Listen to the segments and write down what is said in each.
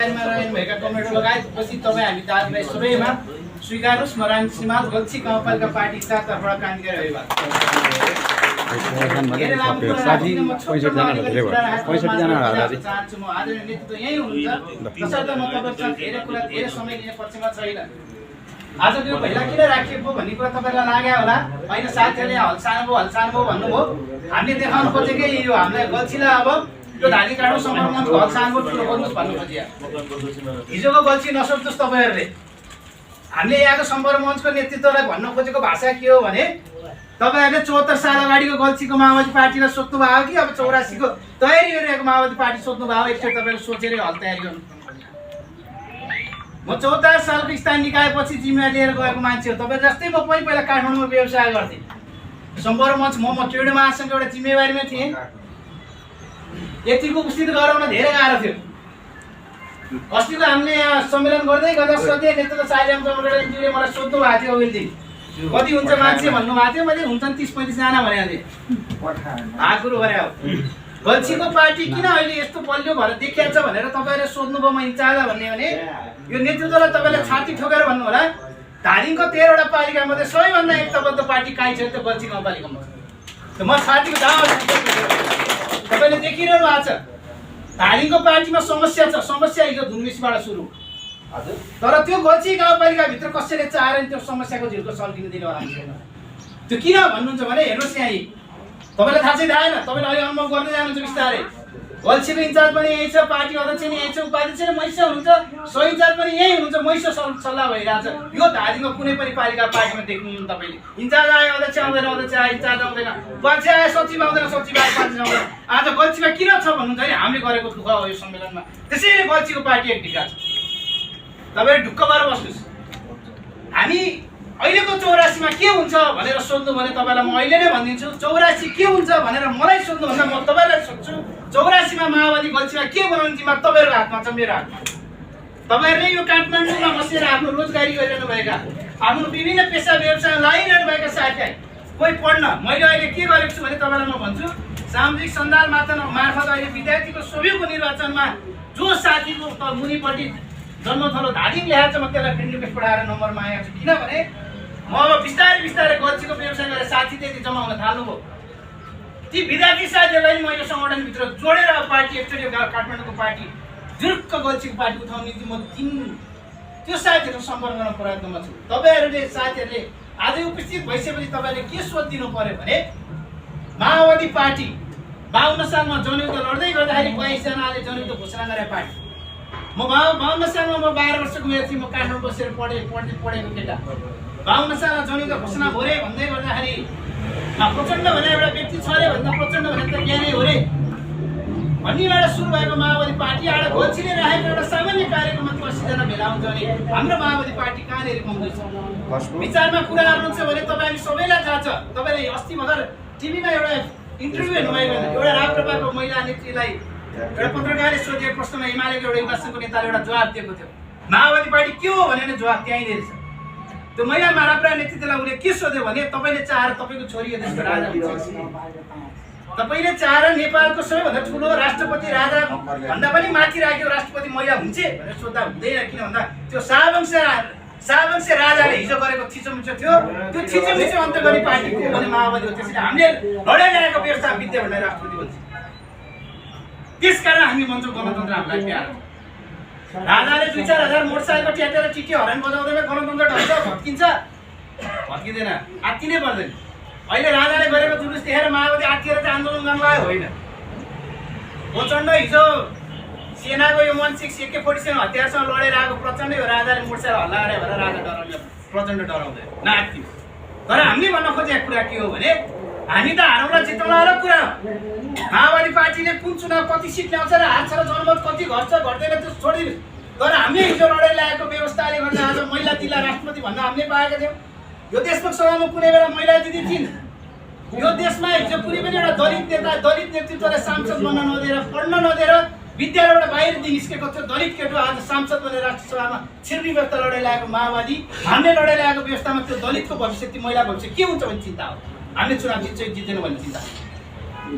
भएका कमेन्ट लगाएपछि तपाईँ हामी दाजुभाइ सबैमा स्वीकार्नुहोस् मराङ सीमाल गल्छी गाउँपालिका पार्टी तर्फबाट क्रान्तिकारी अभिवादन। चाहन्छु म आदरणीय नेतृत्व यही हुनुहुन्छ तसर्थ म तपाईँसँग धेरै कुरा धेरै समय लिने पक्षमा छैन। आज त्यो पहिला किन राखिएको भन्ने कुरा तपाईँलाई लाग्यो होला होइन, साथीहरूले हल्सानु भयो भन्नुभयो। हामीले देखाउनु खोजेकै यो हामीलाई गल्छीलाई अब यो धारी काँडो समर्पणको हल्सानको ठुलो गर्नुहोस् भन्नु खोजिया। हिजोको गल्छी नसोच्नुहोस् तपाईँहरूले। हामीले यहाँको सम्पर्क मञ्चको नेतृत्वलाई भन्न खोजेको भाषा के हो भने तपाईँहरूले 74 साल अगाडिको गल्छीको माओवादी पार्टीलाई सोध्नु भयो कि अब 84 को तयारी गरिरहेको माओवादी पार्टी सोध्नु भयो? एकचोटि तपाईँले सोचेर हल तयारी गर्नु। म 74 सालको स्थानीय निकायपछि जिम्मेवारी लिएर गएको मान्छे हो। तपाईँ जस्तै म पनि पहिला काठमाडौँमा व्यवसाय गर्थेँ। सम्पर्क मञ्च म ट्रेड महासङ्घको एउटा जिम्मेवारीमा थिएँ। यतिको उपस्थित गराउन धेरै गाह्रो थियो। अस्तिको हामीले यहाँ सम्मेलन गर्दै गर्दा सोधे नेतृत्व साइराम चमरले मलाई सोध्नु भएको थियो अघिल्लो दिन कति हुन्छ मान्छे भन्नुभएको थियो। मैले हुन्छन् 30-35 जना भनेको थिएँ। आकुरो गरे हो। गल्छीको पार्टी किन अहिले यस्तो बलियो भएर देखिएको छ भनेर तपाईँहरूले सोध्नुभयो म इन्चार्ज भन्ने भने यो नेतृत्वलाई तपाईँले छाती ठोकेर भन्नु होला। धादिङको 13 वटा पालिका मध्ये सबैभन्दा एकताबद्ध पार्टी काहीँ छ त्यो गल्छी गाउँपालिकामा। म छातीको दावा तपाईँले देखिरहनु भएको छ। धादिङको पार्टीमा समस्या छ। समस्या हिजो धुनमिसबाट सुरु तर त्यो गल्छी गाउँपालिकाभित्र कसैले चाहेर त्यो समस्याको झिल्को सल्किन दिनु होला छैन। त्यो किन भन्नुहुन्छ भने हेर्नुहोस् यहाँ तपाईँलाई थाहा चाहिँ थाहा छैन। तपाईँले अहिले अनुभव गर्दै जानुहुन्छ बिस्तारै। गल्छीको इन्चार्ज पनि यही छ, पार्टी अध्यक्ष पनि यही छ, उपाध्यक्ष र मैसो हुनुहुन्छ, सो इन्चार्ज पनि यही हुनुहुन्छ। मैसो सल्लाह भइरहेछ। यो धादिङको कुनै पनि पालिका पार्टीमा देख्नुहुन्न तपाईँले। इन्चार्ज आयो अध्यक्ष आउँदैन, अध्यक्ष आयो इन्चार्ज आउँदैन, उपाध्यक्ष आयो सचिव आउँदैन, सचिव आयो उपाध्यक्ष आउँदैन। आज गल्छीमा किन छ भन्नुहुन्छ भने हामीले गरेको दुःख हो यो सम्मेलनमा। त्यसैले गल्छीको पार्टी एक ढिक्का छ। तपाईँले ढुक्क भएर बस्नुहोस्। हामी अहिलेको 84 मा के हुन्छ भनेर सोध्नु भने तपाईँलाई म अहिले नै भनिदिन्छु। 84 के हुन्छ भनेर मलाई सोध्नुभन्दा म तपाईँलाई सोध्छु 84 मा माओवादी गल्छीमा के बनाउने जिम्मा तपाईँहरूको हातमा छ, मेरो हातमा। तपाईँहरूले यो काठमाडौँमा बसेर आफ्नो रोजगारी गरिरहनु भएका, आफ्नो विभिन्न पेसा व्यवसाय लगाइरहनु भएका साथीलाई कोही पढ्न मैले अहिले के गरेको छु भने तपाईँलाई म भन्छु सामाजिक सञ्जाल मार्फत अहिले विद्यार्थीको सोभिको निर्वाचनमा जो साथीको मुनिपट्टि जन्मथलो धादिङ ल्याएको छ म त्यसलाई फ्रेन्ड रिक्वेस्ट पठाएर नम्बर मागेको छु। किनभने म अब बिस्तारै गल्छीको व्यवसाय गरेर साथी त्यति जमाउन थाल्नुभयो। ती विद्यार्थी साथीहरूलाई म यो सङ्गठनभित्र जोडेर पार्टी एकचोटि काठमाडौँको पार्टी जुर्क गल्छीको पार्टी उठाउने निम्ति म त्यो साथीहरू सम्पर्क गर्न प्रयत्नमा छु। तपाईँहरूले साथीहरूले आज उपस्थित भइसकेपछि तपाईँले के सोधिदिनु पर्यो भने माओवादी पार्टी 52 सालमा जनयुद्ध लड्दै गर्दाखेरि 22 जनाले जनयुद्ध घोषणा गरे पार्टी। म 52 सालमा म 12 वर्षको उमेर थिएँ। म काठमाडौँ बसेर पढेको केटा। 52 सालमा जनयुद्ध घोषणा हो रे भन्दै गर्दाखेरि प्रचण्ड भने एउटा व्यक्ति छ रे भन्दा प्रचण्ड भने त ज्ञानै हो रे भन्नेबाट सुरु भएको माओवादी पार्टी आज गल्छीले राखेको एउटा सामान्य कार्यक्रममा 80 जना भेला हुन्छ भने हाम्रो माओवादी पार्टी कहाँनिर कमजोर छ? विचारमा कुरा गर्नुहुन्छ भने तपाईँ सबैलाई थाहा छ। तपाईँले अस्ति भर्खर टिभीमा एउटा इन्टरभ्यू हेर्नुभएको एउटा राप्रपाको महिला नेत्रीलाई एउटा पत्रकारले सोधेको प्रश्नमा एमालेको एउटा युवा सङ्घको नेताले एउटा जवाब दिएको थियो। माओवादी पार्टी के हो भनेर जवाब त्यहीँनिर छ। त्यो महिला राप्रा नेतृत्वलाई उसले के सोध्यो भने तपाईँले चाहेर तपाईँको छोरी यो देशको राजा हुन्छ, तपाईँले चाहेर नेपालको सबैभन्दा ठुलो राष्ट्रपति राजा भन्दा पनि माथि राखेको राष्ट्रपति महिला हुन्छ भनेर सोद्धा हुँदैन। किन भन्दा त्यो शाहवंश राजाले हिजो गरेको थिचोमिचो थियो। त्यो थिचोमिचो अन्त गर्ने पार्टी को भने माओवादी हो। त्यसैले हामीले लडाइ ल्याएको व्यवस्था विद्या भनेर राष्ट्रपति भन्छ। त्यसकारण हामी भन्छौँ गणतन्त्र हामीलाई प्यारो। राजाले 2-4 हजार मोटरसाइकल ट्याटेर टिटी हरान बजाउँदैमा गणतन्त्र ढल्छ भत्किन्छ? भत्किँदैन, आत्तिनै पर्दैन। अहिले राजाले गरेको जुलुस देखेर माओवादी आत्तिएर चाहिँ आन्दोलन गर्न लाग्यो होइन। प्रचण्ड हिजो सेनाको यो 16 AK-47 हतियारसँग लडेर आएको प्रचण्ड यो राजाले मोटरसाइकल हल्ला गरे भनेर राजा डराउने प्रचण्ड डराउँदैन नआत्तियो। तर हामीले भन्न खोजेको कुरा के हो भने हामी त हारौँला जितौँला अलग कुरा हो। माओवादी पार्टीले कुन चुनाव कति सिट ल्याउँछ र हार्छ र जनमत कति घट्छ घट्दैन त्यो छोडिदिनु। तर हामीले हिजो लडाइँ ल्याएको व्यवस्थाले गर्दा आज महिला जिल्ला राष्ट्रपति भन्न हामीले पाएका थियौँ। यो देशको सभामा कुनै बेला महिला दिदी थिइन्। यो देशमा हिजो कुनै पनि एउटा दलित नेता दलित नेतृत्वलाई सांसद बन्न नदिएर पढ्न नदिएर विद्यालयबाट बाहिर निस्केको थियो दलित केटो आज सांसद बनेर राष्ट्रसभामा छिर्ने व्यवस्था लडाइँ ल्याएको माओवादी। हामीले लडाइँ ल्याएको व्यवस्थामा त्यो दलितको भविष्य ती महिला भविष्य के हुन्छ भन्ने चिन्ता हो। हामीले चुनाव जित्दैन भन्ने चिन्ता।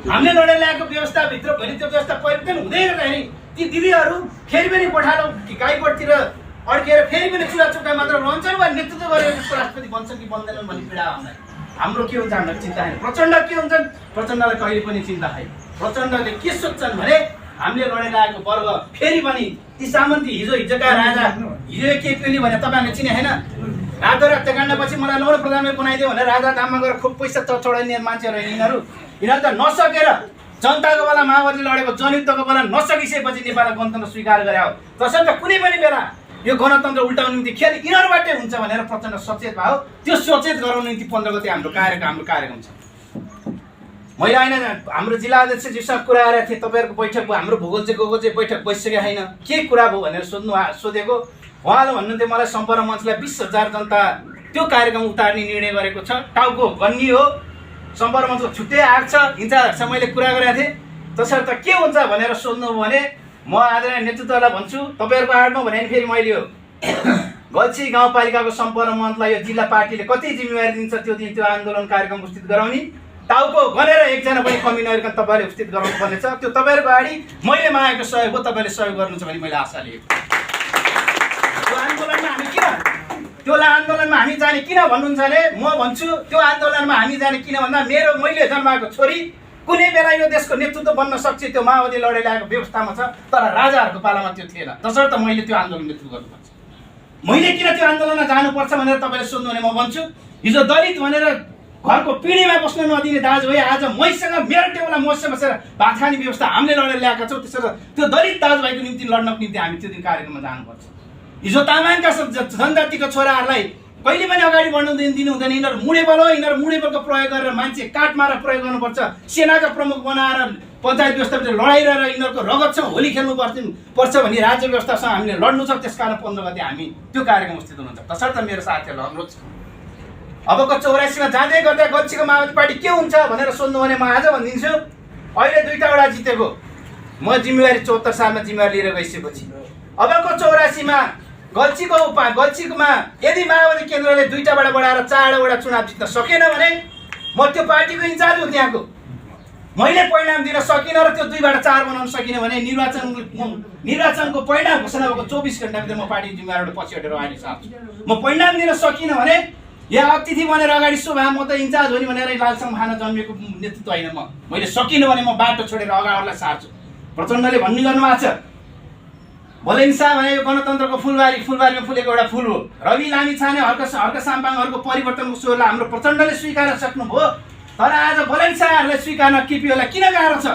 हामीले लडाइँ ल्याएको व्यवस्थाभित्र भोलि त्यो व्यवस्था परिवर्तन हुँदै गर्दाखेरि ती दिदीहरू फेरि पनि गोठालो गाईगोठतिर अड्किएर फेरि पनि चुला चुक्का मात्र रहन्छन् वा नेतृत्व गरेर त्यसको राष्ट्रपति बन्छन् कि बन्दैनन् भन्ने पीडा हामीलाई। हाम्रो के हुन्छ हामीलाई चिन्ता छैन। प्रचण्ड के हुन्छन्? प्रचण्डलाई कहिले पनि चिन्ता छैन। प्रचण्डले के सोच्छन् भने हामीले लडेर आएको वर्ग फेरि पनि ती सामन्ती हिजोका राजा हिजो के पेली भने तपाईँहरूले चिने होइन? रातो हत्याकाण्डपछि मलाई लौड प्रधानमन्त्री बनाइदियो भनेर राजा धाममा गएर खुब पैसा चढाइने मान्छेहरू यिनीहरू त नसकेर जनताको बेला माओवादी लडेको जनयुद्धको बेला नसकिसकेपछि नेपाललाई गणतन्त्र स्वीकार गरे हो। तसर्थ कुनै पनि बेला यो गणतन्त्र उल्टाउने निम्ति खेल यिनीहरूबाटै हुन्छ भनेर प्रचण्ड सचेत भयो। त्यो सचेत गराउने निम्ति 15 गते हाम्रो कार्यक्रम छ। मैले होइन हाम्रो जिल्ला अध्यक्षजीसँग कुरा गरेको थिएँ, तपाईँहरूको बैठक भयो, हाम्रो भूगोल चाहिँ गएको चाहिँ बैठक बसिसकेको छैन, के कुरा भयो भनेर सोधेको। उहाँले भन्नुहुन्थ्यो मलाई सम्पर्क मञ्चलाई 20,000 जनता त्यो कार्यक्रम उतार्ने निर्णय गरेको छ। टाउको गन्नी हो, सम्पर्क मञ्चको छुट्टै आएको छ, इन्चार्जसँग मैले कुरा गरेको थिएँ। तसर्थ के हुन्छ भनेर सोध्नु भने म आदरणीय नेतृत्वलाई भन्छु, तपाईँहरूको आडमा भने फेरि मैले यो गल्छी गाउँपालिकाको सम्पर्क मञ्चलाई यो जिल्ला पार्टीले कति जिम्मेवारी दिन्छ त्यो दिन त्यो आन्दोलन कार्यक्रम उपस्थित गराउने। टाउको गनेर एकजना पनि कमी नगरिकन तपाईँले उपस्थित गराउनु पर्नेछ। त्यो तपाईँहरूको अगाडि मैले मागेको सहयोग हो, तपाईँले सहयोग गर्नुहुन्छ भने मैले आशा लिएको। त्यो आन्दोलनमा हामी जाने किन भन्नुहुन्छ भने म भन्छु त्यो आन्दोलनमा हामी जाने किन भन्दा मैले जन्माएको छोरी कुनै बेला यो देशको नेतृत्व बन्न सक्छ त्यो माओवादी लडेर ल्याएको व्यवस्थामा छ, तर राजाहरूको पालामा त्यो थिएन। तसर्थ मैले त्यो आन्दोलन नेतृत्व गर्नुपर्छ। मैले किन त्यो आन्दोलनमा जानुपर्छ भनेर तपाईँले सोध्नु भने म भन्छु हिजो दलित भनेर घरको पिँढीमा बस्न नदिने दाजुभाइ आज मैसँग मेरो टेबलमा मसँग बसेर भात खाने व्यवस्था हामीले लडेर ल्याएका छौँ। त्यसर्थ त्यो दलित दाजुभाइको निम्ति लड्नको निम्ति हामी त्यो दिन कार्यक्रममा जानुपर्छ। हिजो तामाङका जनजातिको छोराहरूलाई कहिले पनि अगाडि बढ्नु दिनु हुँदैन। यिनीहरू मुडेबल हो, यिनीहरू मुडेबलको प्रयोग गरेर मान्छे काटमारा प्रयोग गर्नुपर्छ। सेनाका प्रमुख बनाएर पञ्चायत व्यवस्थाभित्र लडाइरहेर यिनीहरूको रगतसँग होली खेल्नु पर्छ भन्ने राज्य व्यवस्थासँग हामीले लड्नु छ। त्यसकारण 15 गते हामी त्यो कार्यक्रम उपस्थित हुनुहुन्छ। तसर्थ मेरो साथीहरूलाई अनुरोध छ, अबको 84मा जाँदै गर्दा गल्छीको माओवादी पार्टी के हुन्छ भनेर सोध्नु भने म आज भनिदिन्छु, अहिले 2टा वडा जितेको म जिम्मेवारी 74 सालमा जिम्मेवारी लिएर गइसकेपछि अबको 84मा गल्छीकोमा यदि माओवादी केन्द्रले 2टाबाट बढाएर 4 वटा चुनाव जित्न सकेन भने म त्यो पार्टीको इन्चार्ज हुँ त्यहाँको। मैले परिणाम दिन सकिनँ र त्यो 2बाट 4 बनाउन सकिनँ भने निर्वाचनको परिणाम घोषणा भएको 24 घण्टाभित्र म पार्टी जिम्मेवारबाट पछि हटेर अगाडि सार्छु। म परिणाम दिन सकिनँ भने या अतिथि भनेर अगाडि शोभा म त इन्चार्ज हो नि भनेर लालसँग खान जन्मेको नेतृत्व होइन। मैले सकिनँ भने म बाटो छोडेर अगाडिलाई सार्छु। प्रचण्डले भन्ने गर्नुभएको छ भोलेन्सा भने यो गणतन्त्रको फुलबारीमा फुलेको एउटा फुल हो। रवि लामी छाने हर्क साम्पाङहरूको परिवर्तनको स्वरलाई हाम्रो प्रचण्डले स्वीकार सक्नुभयो, तर आज भोलेन्साहरूलाई स्वीकार्न केपीओलाई किन गाह्रो छ?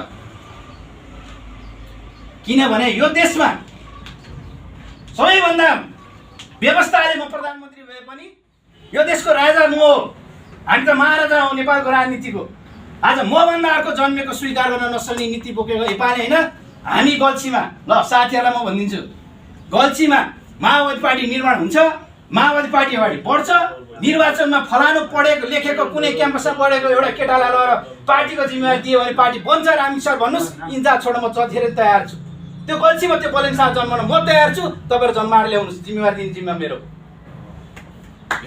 किनभने यो देशमा सबैभन्दा व्यवस्थाले म प्रधानमन्त्री भए पनि यो देशको राजा म हो, हामी त महाराजा हो नेपालको राजनीतिको। आज मभन्दा अर्को जन्मेको स्वीकार गर्न नसक्ने नीति बोकेको नेपाली होइन। हामी गल्छीमा ल साथीहरूलाई म भनिदिन्छु, गल्छीमा माओवादी पार्टी निर्माण हुन्छ, माओवादी पार्टी अगाडि बढ्छ। निर्वाचनमा फलानु पढेको लेखेको कुनै क्याम्पसमा पढेको एउटा केटालाई लगेर पार्टीको जिम्मेवारी दियो भने पार्टी बन्छ। रामी सर भन्नुहोस् इन्चार्ज छोड्न म धेरै तयार छु। त्यो गल्छीमा त्यो बोलेन्सा जन्माउन म तयार छु। तपाईँहरू जन्माएर ल्याउनुहोस्, जिम्मेवारी दिने जिम्मा मेरो।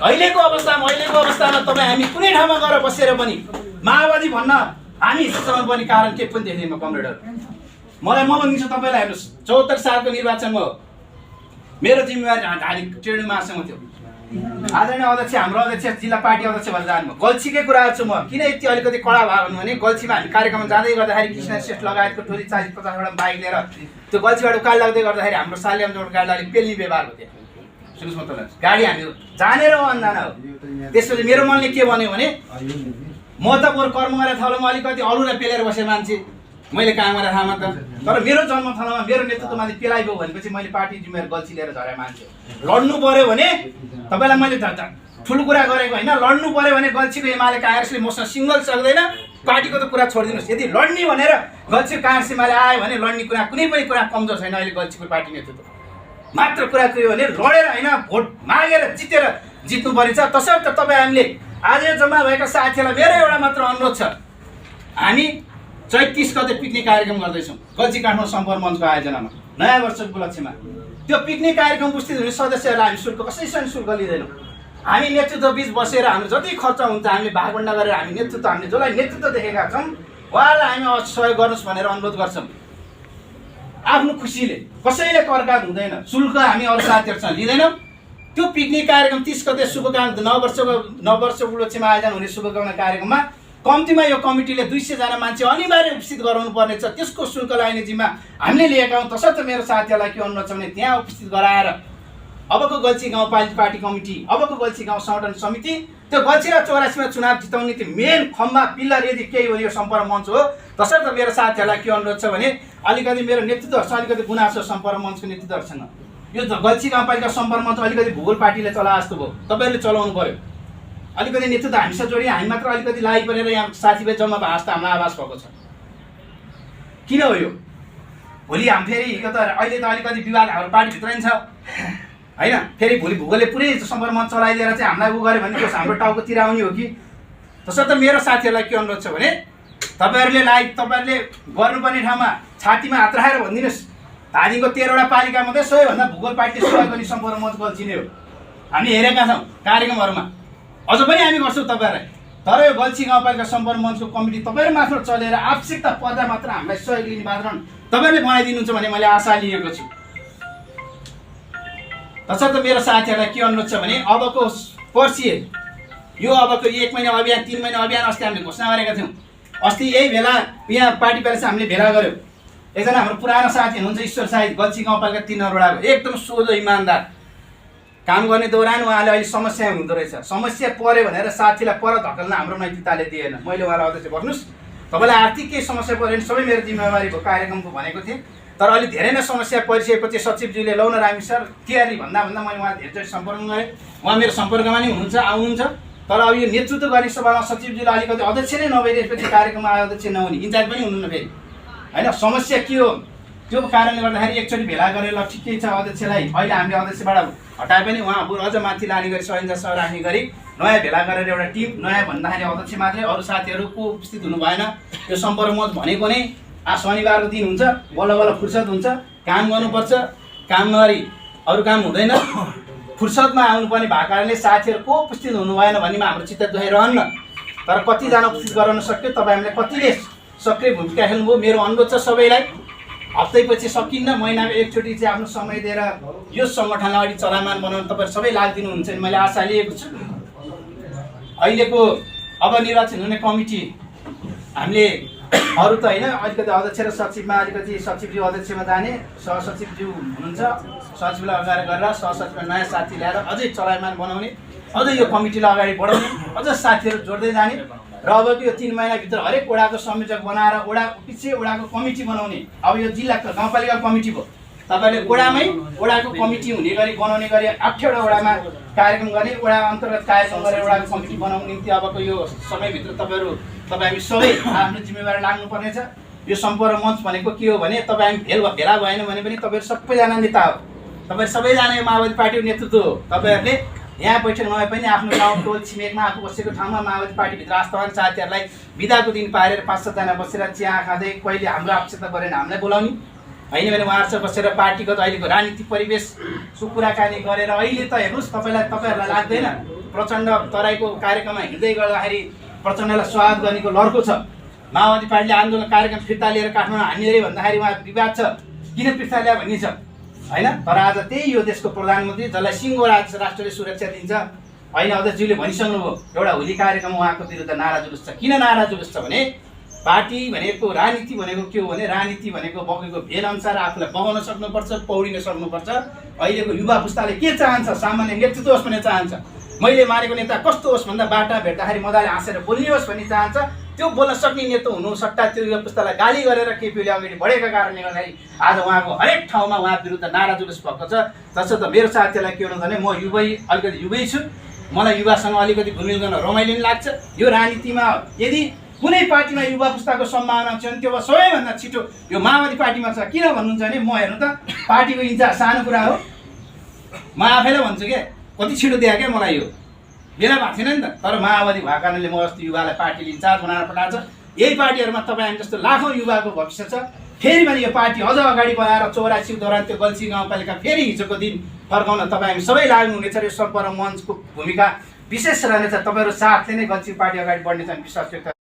अहिलेको अवस्थामा तपाईँ हामी कुनै ठाउँमा गएर बसेर पनि माओवादी भन्न हामी हिस्सासम्म पनि कारण केही पनि देख्दैनौँ। कमरेडहरू मलाई म भनिदिन्छु तपाईँलाई, हेर्नुहोस् 74 सालको निर्वाचनमा मेरो जिम्मेवारी ट्रेड महासङ्घ थियो। आदरणीय अध्यक्ष हाम्रो अध्यक्ष जिल्ला पार्टी अध्यक्ष भएर जानुभयो। गल्छीकै कुरा छु म। किन यति अलिकति कडा भयो भने गल्छीमा हामी कार्यक्रम जाँदै गर्दाखेरि कृष्ण श्रेष्ठ लगायतको टोली 40-50 बाइक लिएर त्यो गल्छीबाट उकाल लाग्दै गर्दाखेरि हाम्रो सालियाम जोड गाडीलाई पेल्ने व्यवहार हो। त्यहाँ सुन्नुहोस् म तपाईँलाई, गाडी हामी जानेर हो अन्जाना हो। त्यसपछि मेरो मनले के भन्यो भने म त बरु कर्म गरेर थलोमा अलिकति अरूलाई पेलेर बसेँ मान्छे, मैले काम गरेर थाहा मात्र। तर मेरो जन्मथलोमा मेरो नेतृत्वमाथि पेलाइगयो भनेपछि मैले पार्टी जिम्मेवारी गल्छी लिएर झरे मान्छे। लड्नु पर्यो भने तपाईँलाई मैले ठुलो कुरा गरेको होइन, लड्नु पर्यो भने गल्छीको एमाले काङ्ग्रेसले मसँग सिङ्गल सक्दैन। पार्टीको त कुरा छोडिदिनुहोस्, यदि लड्ने भनेर गल्छीको काङ्ग्रेस एमाले आयो भने लड्ने कुरा कुनै पनि कुरा कमजोर छैन। अहिले गल्छीको पार्टी नेतृत्व मात्र कुरा के हो भने लडेर होइन, भोट मागेर जित्नु पर्छ। तसर्थ तपाईँ हामीले आज जम्मा भएका साथीहरूलाई मेरो एउटा मात्र अनुरोध छ, हामी 34 गते पिकनिक कार्यक्रम गर्दैछौँ गल्छी काठमाडौँ सम्पर्क मञ्चको आयोजनामा नयाँ वर्षको उपलक्ष्यमा। त्यो पिकनिक कार्यक्रम उपस्थित हुने सदस्यहरूलाई हामी शुल्क कसैसँग शुल्क लिँदैनौँ। हामी नेतृत्व बीच बसेर हाम्रो जति खर्च हुन्छ हामीले भागभण्डा गरेर हामीले जसलाई नेतृत्व देखेका छौँ उहाँहरूलाई हामी सहयोग गर्नुहोस् भनेर अनुरोध गर्छौँ। आफ्नो खुसीले कसैले करकाप हुँदैन, शुल्क हामी अरू साथीहरूसँग लिँदैनौँ। त्यो पिकनिक कार्यक्रम 30 गते शुभकामना नववर्ष उपलक्ष्यमा आयोजना हुने शुभकामना कार्यक्रममा कम्तीमा यो कमिटीले 200 जना मान्छे अनिवार्य उपस्थित गराउनु पर्नेछ। त्यसको शुल्क लाग्ने जिम्मा हामीले लिएका हौँ। तसर्थ मेरो साथीहरूलाई के अनुरोध छ भने त्यहाँ उपस्थित गराएर अबको गल्छी गाउँपालिका पार्टी कमिटी, अबको गल्छी गाउँ संगठन समिति, त्यो गल्छी र 84मा चुनाव जिताउने त्यो मेन खम्बा पिल्लर यदि केही हो यो सम्पर्क मञ्च हो। तसर्थ मेरो साथीहरूलाई के अनुरोध छ भने अलिकति मेरो नेतृत्वहरूसँग अलिकति गुनासो सम्पर्क मञ्चको नेतृत्वहरूसँग यो गल्छी गाउँपालिका सम्पर्क मञ्च अलिकति भूगोल पार्टीले चला जस्तो भयो, तपाईँहरूले चलाउनु पर्यो। अलिकति नेतृत्व हामीसँग जोडी हामी मात्र अलिकति लागि परेर यहाँ साथीभाइ जम्मा भाष त हामीलाई आवाज भएको छ। किन हो यो? भोलि हामी फेरि यो त अहिले त अलिकति विवाद हाम्रो पार्टीभित्र नि छ होइन, फेरि भोलि भूगोलले पुरै सम्पर्क मञ्च चलाइदिएर चाहिँ हामीलाई उ गऱ्यो भने त्यो हाम्रो टाउकोतिर आउने हो कि? तसर्थ मेरो साथीहरूलाई के अनुरोध छ भने तपाईँहरूले गर्नुपर्ने ठाउँमा छातीमा हात राखेर भनिदिनुहोस् धादिङको 13वटा पालिका मात्रै सबैभन्दा भूगोल पार्टीले सुरुवात गर्ने सम्पर्क मञ्च गल्छी नै हो। हामी हेरेका छौँ कार्यक्रमहरूमा, अझ पनि हामी गर्छौँ तपाईँहरूलाई। तर यो गल्छी गाउँपालिका सम्पर्क मञ्चको कमिटी तपाईँहरू मात्र चलेर आवश्यकता पर्दा मात्र हामीलाई सहयोग लिने वातावरण तपाईँहरूले बनाइदिनुहुन्छ भन्ने मैले आशा लिएको छु। तसर्थ मेरो साथीहरूलाई के अनुरोध छ भने अबको पर्सि यो अबको 1 महिना अभियान 3 महिना अभियान अस्ति हामीले घोषणा गरेका थियौँ। अस्ति यही बेला यहाँ पार्टी प्यालेस हामीले भेला गऱ्यौँ। एकजना हाम्रो पुरानो साथी हुनुहुन्छ ईश्वर साई, गल्छी गाउँपालिका 3 नम्बरवटाको एकदम सोझो इमान्दार काम गर्ने दौरान उहाँले अहिले समस्या हुँदो रहेछ। समस्या पऱ्यो भनेर साथीलाई पर धकल्न हाम्रो नैतिकताले दिएन। मैले उहाँलाई अध्यक्ष भन्नुहोस् तपाईँलाई आर्थिक केही समस्या पऱ्यो भने सबै मेरो जिम्मेवारी भयो कार्यक्रमको भनेको थिएँ। तर अलि धेरै नै समस्या परिसकेपछि सचिवज्यूले लौ न रामी सर तयारी भन्दा मैले उहाँ धेरैचोटि सम्पर्क गरेँ। उहाँ मेरो सम्पर्कमा नै हुनुहुन्छ, आउनुहुन्छ। तर अब यो नेतृत्व गर्ने सभामा सचिवज्यूले अलिकति अध्यक्ष नै नभइदिएपछि कार्यक्रममा अध्यक्ष नहुने इन्चार्ज पनि हुनुहुन्न फेरि होइन। समस्या के हो त्यो कारणले गर्दाखेरि एकचोटि भेला गरेर ल ठिकै छ अध्यक्षलाई अहिले हामीले अध्यक्षबाट हटाए पनि उहाँ अझ माथि लाने गरी सहिंसा सह राख्ने गरी नयाँ भेला गरेर एउटा टिम, नयाँ भन्दाखेरि अध्यक्ष मात्रै, अरू साथीहरूको उपस्थित हुनु भएन। यो सम्पर्क मञ्च भनेको नै शनिबारको दिन हुन्छ, बल्ल बल्ल फुर्सद हुन्छ, काम गर्नुपर्छ, काम नगरी अरू काम हुँदैन। फुर्सदमा आउनुपर्ने भएको कारणले साथीहरू को उपस्थित हुनु भएन भन्नेमा हाम्रो चित्त दुखाइरहन्न। तर कतिजना उपस्थित गराउन सक्यो, तपाईँहरूले कतिले सक्रिय भूमिका खेल्नुभयो। मेरो अनुरोध छ सबैलाई हप्तैपछि सकिन्न महिनामा एकचोटि चाहिँ आफ्नो समय दिएर यो सङ्गठनलाई अलिक चलायमान बनाउन तपाईँहरू सबै लागिदिनुहुन्छ भने मैले आशा लिएको छु। अहिलेको अब निर्वाचन हुने कमिटी हामीले अरू त होइन, अलिकति अध्यक्ष र सचिवमा अलिकति सचिवज्यू अध्यक्षमा जाने, सहसचिवज्यू हुनुहुन्छ, सचिवलाई अगाडि गरेर सहसचिवमा नयाँ साथी ल्याएर अझै चलायमान बनाउने, अझै यो कमिटीलाई अगाडि बढाउने, अझ साथीहरू जोड्दै जाने र अब यो 3 महिनाभित्र हरेक वडाको संयोजक बनाएर वडाको कमिटी बनाउने। अब यो जिल्लाको गाउँपालिका कमिटी भयो, तपाईँले वडाको कमिटी हुने गरी बनाउने गरी 8वटा वडामा कार्यक्रम गर्ने, वडा अन्तर्गत कार्यक्रम गरेर वडाको कमिटी बनाउनु निम्ति अबको यो समयभित्र तपाईँ हामी सबै आफ्नो जिम्मेवारी लाग्नुपर्नेछ। यो सम्पर्क मञ्च भनेको के हो भने तपाईँ भेला भएन भने पनि तपाईँहरू सबैजना नेता हो, तपाईँ सबैजना यो माओवादी पार्टीको नेतृत्व हो। तपाईँहरूले यहाँ बैठक नभए पनि आफ्नो गाउँ टोल छिमेकमा आफू बसेको ठाउँमा माओवादी पार्टीभित्र आस्थावान साथीहरूलाई बिदाको दिन पारेर 5-7 जना बसेर चिया खाँदै कहिले हाम्रो आवश्यकता गरेन हामीलाई बोलाउने होइन भने उहाँहरूसँग बसेर पार्टीको अहिलेको राजनीतिक परिवेशको कुराकानी गरेर अहिले त हेर्नुहोस् तपाईँहरूलाई लाग्दैन प्रचण्ड तराईको कार्यक्रममा हिँड्दै गर्दाखेरि प्रचण्डलाई स्वागत गर्नेको लड्को छ। माओवादी पार्टीले आन्दोलन कार्यक्रम फिर्ता लिएर काठमाडौँ हान्ने अरे भन्दाखेरि उहाँ विवाद छ, किन फिर्ता ल्यायो भन्ने छ होइन। तर आज त्यही यो देशको प्रधानमन्त्री जसलाई सिङ्गो राष्ट्रले सुरक्षा दिन्छ होइन अध्यक्षज्यूले भनिसक्नुभयो एउटा होली कार्यक्रम उहाँको विरुद्ध नारा जुलुस छ। किन नारा जुलुस छ भने पार्टी भनेको राजनीति भनेको के हो भने राजनीति भनेको बगेको भेल अनुसार आफूलाई बगाउन सक्नुपर्छ, पौडिन सक्नुपर्छ। अहिलेको युवा पुस्ताले के चाहन्छ? सामान्य नेतृत्व होस् भन्ने चाहन्छ। मैले मानेको नेता कस्तो होस् भन्दा बाटा भेट्दाखेरि मजाले हाँसेर बोल्ने होस् भन्ने चाहन्छ। त्यो बोल्न सक्ने नेता हुनु सट्टा त्यो युवा पुस्तालाई गाली गरेर केपीले अगाडि बढेका कारणले गर्दाखेरि आज उहाँको हरेक ठाउँमा उहाँ विरुद्ध नारा जुलुस भएको छ। तसर्थ मेरो साथीहरूलाई के भन्नु भने म अलिकति युवै छु, मलाई युवासँग अलिकति घुलमिल गर्न रमाइलो पनि लाग्छ। यो राजनीतिमा यदि कुनै पार्टीमा युवा पुस्ताको सम्भावना छ भने त्यो सबैभन्दा छिटो यो माओवादी पार्टीमा छ। किन भन्नुहुन्छ भने म हेर्नु त पार्टीको इन्चार्ज सानो कुरा हो, म आफैलाई भन्छु क्या कति छिटो दिए क्या मलाई यो बेला भएको थिएन नि त। तर माओवादी भएको कारणले म अस्ति युवालाई पार्टीले इन्चार्ज बनाएर पठाएको छ। यही पार्टीहरूमा तपाईँ हामी जस्तो लाखौँ युवाको भविष्य छ। फेरि पनि यो पार्टी अझ अगाडि बढाएर 84 दौरान त्यो गल्छी गाउँपालिका फेरि हिजोको दिन फर्काउन तपाईँ हामी सबै लाग्नुहुनेछ। यो सम्पर्क मञ्चको भूमिका विशेष रहनेछ। तपाईँहरू साथले नै गल्छी पार्टी अगाडि बढ्नेछ विश्वास व्यक्त